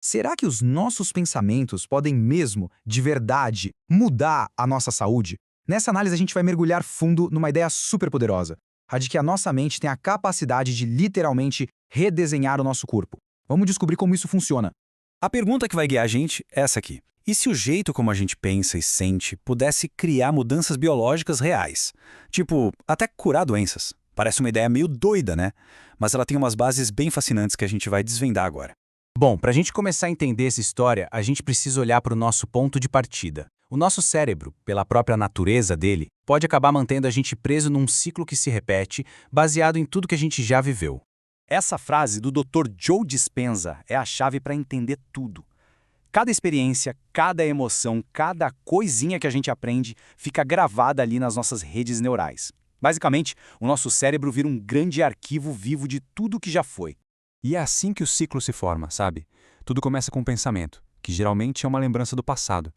Será que os nossos pensamentos podem mesmo, de verdade, mudar a nossa saúde? Nessa análise a gente vai mergulhar fundo numa ideia super poderosa, a de que a nossa mente tem a capacidade de literalmente redesenhar o nosso corpo. Vamos descobrir como isso funciona. A pergunta que vai guiar a gente é essa aqui. E se o jeito como a gente pensa e sente pudesse criar mudanças biológicas reais? Tipo, até curar doenças. Parece uma ideia meio doida, né? Mas ela tem umas bases bem fascinantes que a gente vai desvendar agora. Bom, para a gente começar a entender essa história, a gente precisa olhar para o nosso ponto de partida. O nosso cérebro, pela própria natureza dele, pode acabar mantendo a gente preso num ciclo que se repete, baseado em tudo que a gente já viveu. Essa frase do Dr. Joe Dispenza é a chave para entender tudo. Cada experiência, cada emoção, cada coisinha que a gente aprende fica gravada ali nas nossas redes neurais. Basicamente, o nosso cérebro vira um grande arquivo vivo de tudo que já foi. E é assim que o ciclo se forma, sabe? Tudo começa com um pensamento, que geralmente é uma lembrança do passado.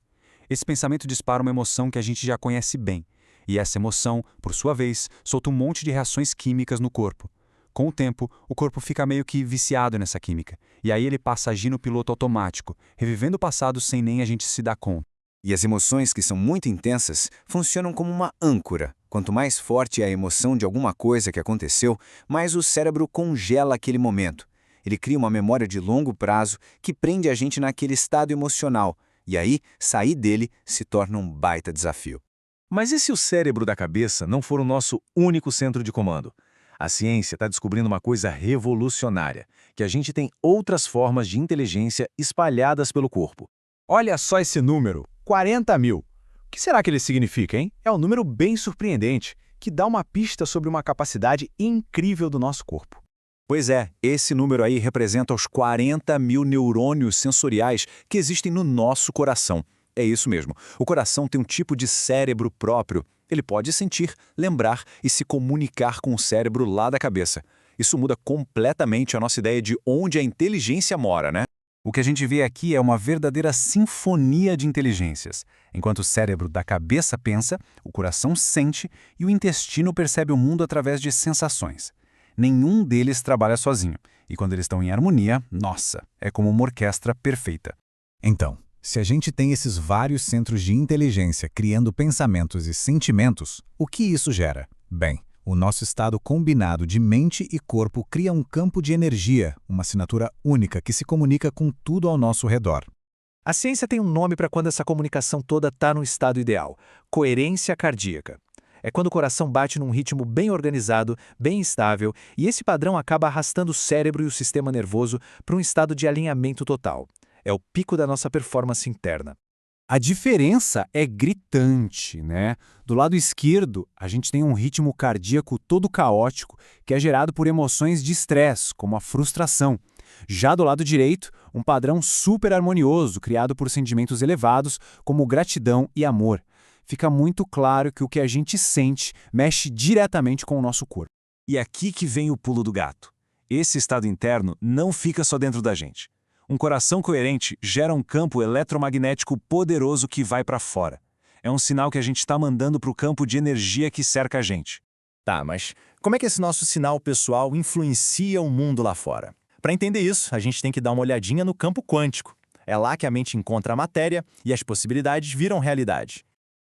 Esse pensamento dispara uma emoção que a gente já conhece bem, e essa emoção, por sua vez, solta um monte de reações químicas no corpo. Com o tempo, o corpo fica meio que viciado nessa química, e aí ele passa a agir no piloto automático, revivendo o passado sem nem a gente se dar conta. E as emoções que são muito intensas funcionam como uma âncora. Quanto mais forte é a emoção de alguma coisa que aconteceu, mais o cérebro congela aquele momento. Ele cria uma memória de longo prazo que prende a gente naquele estado emocional, e aí sair dele se torna um baita desafio. Mas e se o cérebro da cabeça não for o nosso único centro de comando? A ciência está descobrindo uma coisa revolucionária, que a gente tem outras formas de inteligência espalhadas pelo corpo. Olha só esse número, 40 mil. O que será que ele significa, hein? É um número bem surpreendente, que dá uma pista sobre uma capacidade incrível do nosso corpo. Pois é, esse número aí representa os 40 mil neurônios sensoriais que existem no nosso coração. É isso mesmo, o coração tem um tipo de cérebro próprio. Ele pode sentir, lembrar e se comunicar com o cérebro lá da cabeça. Isso muda completamente a nossa ideia de onde a inteligência mora, né? O que a gente vê aqui é uma verdadeira sinfonia de inteligências. Enquanto o cérebro da cabeça pensa, o coração sente e o intestino percebe o mundo através de sensações. Nenhum deles trabalha sozinho, e quando eles estão em harmonia, nossa, é como uma orquestra perfeita. Então, se a gente tem esses vários centros de inteligência criando pensamentos e sentimentos, o que isso gera? Bem, o nosso estado combinado de mente e corpo cria um campo de energia, uma assinatura única que se comunica com tudo ao nosso redor. A ciência tem um nome para quando essa comunicação toda está no estado ideal: coerência cardíaca. É quando o coração bate num ritmo bem organizado, bem estável, e esse padrão acaba arrastando o cérebro e o sistema nervoso para um estado de alinhamento total. É o pico da nossa performance interna. A diferença é gritante, né? Do lado esquerdo, a gente tem um ritmo cardíaco todo caótico, que é gerado por emoções de estresse, como a frustração. Já do lado direito, um padrão super harmonioso, criado por sentimentos elevados, como gratidão e amor. Fica muito claro que o que a gente sente mexe diretamente com o nosso corpo. E aqui que vem o pulo do gato. Esse estado interno não fica só dentro da gente. Um coração coerente gera um campo eletromagnético poderoso que vai para fora. É um sinal que a gente está mandando para o campo de energia que cerca a gente. Tá, mas como é que esse nosso sinal pessoal influencia o mundo lá fora? Para entender isso, a gente tem que dar uma olhadinha no campo quântico. É lá que a mente encontra a matéria e as possibilidades viram realidade.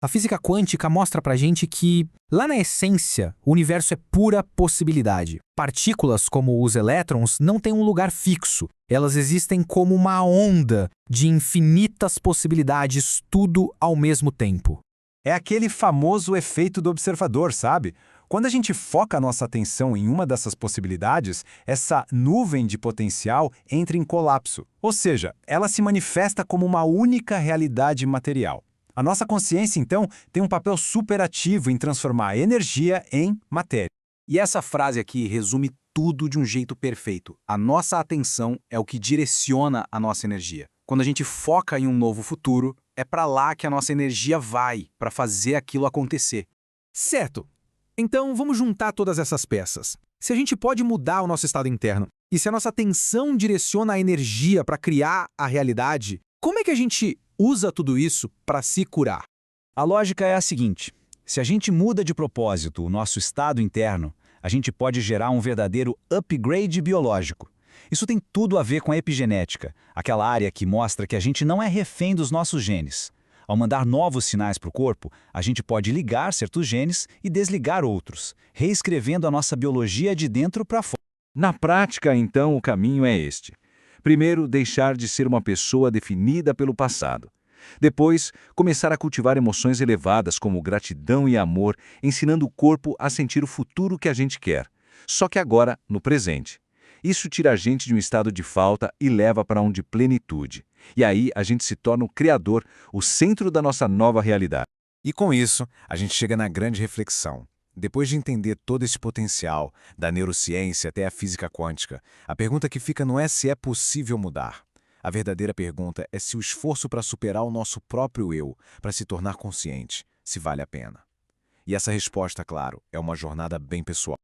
A física quântica mostra pra gente que, lá na essência, o universo é pura possibilidade. Partículas, como os elétrons, não têm um lugar fixo. Elas existem como uma onda de infinitas possibilidades, tudo ao mesmo tempo. É aquele famoso efeito do observador, sabe? Quando a gente foca a nossa atenção em uma dessas possibilidades, essa nuvem de potencial entra em colapso. Ou seja, ela se manifesta como uma única realidade material. A nossa consciência, então, tem um papel superativo em transformar a energia em matéria. E essa frase aqui resume tudo de um jeito perfeito. A nossa atenção é o que direciona a nossa energia. Quando a gente foca em um novo futuro, é para lá que a nossa energia vai, para fazer aquilo acontecer. Certo. Então, vamos juntar todas essas peças. Se a gente pode mudar o nosso estado interno, e se a nossa atenção direciona a energia para criar a realidade, como é que a gente usa tudo isso para se curar? A lógica é a seguinte: se a gente muda de propósito o nosso estado interno, a gente pode gerar um verdadeiro upgrade biológico. Isso tem tudo a ver com a epigenética, aquela área que mostra que a gente não é refém dos nossos genes. Ao mandar novos sinais para o corpo, a gente pode ligar certos genes e desligar outros, reescrevendo a nossa biologia de dentro para fora. Na prática, então, o caminho é este. Primeiro, deixar de ser uma pessoa definida pelo passado. Depois, começar a cultivar emoções elevadas como gratidão e amor, ensinando o corpo a sentir o futuro que a gente quer, só que agora, no presente. Isso tira a gente de um estado de falta e leva para um de plenitude. E aí a gente se torna o criador, o centro da nossa nova realidade. E com isso, a gente chega na grande reflexão. Depois de entender todo esse potencial, da neurociência até a física quântica, a pergunta que fica não é se é possível mudar. A verdadeira pergunta é se o esforço para superar o nosso próprio eu, para se tornar consciente, se vale a pena. E essa resposta, claro, é uma jornada bem pessoal.